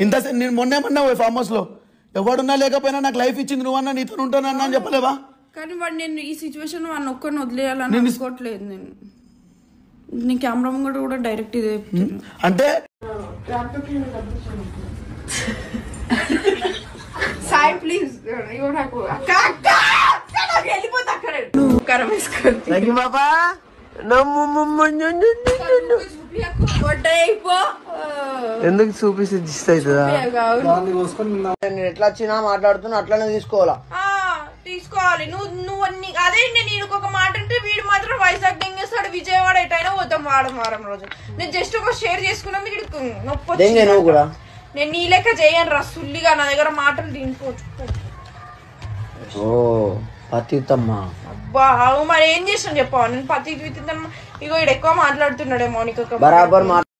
ఇంత నేను మొన్న ఫామ్ హౌస్ లో ఎవడున్నా లేకపోయినా నాకు లైఫ్ ఇచ్చింది నువ్వన్నా నీతో ఉంటానన్నా అని చెప్పలేవా? కానీ వాడు నేను ఈ సిచ్యువేషన్ వాడిని ఒక్కడిని వదిలేయాలని అనుకోవట్లేదు. నేను కెమెరా కూడా డైరెక్ట్ ఇదే అంటే సాయి ప్లీజ్ నాకు వెళ్ళిపోతా అక్కడ కరం వేసుకోండి బాబా ఎందుకు చూపిస్తే జిస్ట్ అవుతుందా? ఎట్లా వచ్చినా మాట్లాడుతున్నా అట్లానే తీసుకోవాలా? తీసుకోవాలి. నువ్వు అదే నేను ఒక మాట అంటే వీడు మాత్రం వైజాగ్ దింగేస్తాడు, విజయవాడ ఎటైనా పోతాం వారం రోజు. నేను జస్ట్ ఒక షేర్ చేసుకున్నా వీడికి నొప్పి. నేను నీ లెక్క చేయను రా సుల్లిగా, నా దగ్గర మాటలు తినిపోవచ్చు. పతితమ్మా అబ్బా మరి ఏం చేసాను చెప్పావు? నేను పతి ఇగో ఇడు ఎక్కువ మాట్లాడుతున్నాడేమో నీకు బరాబర్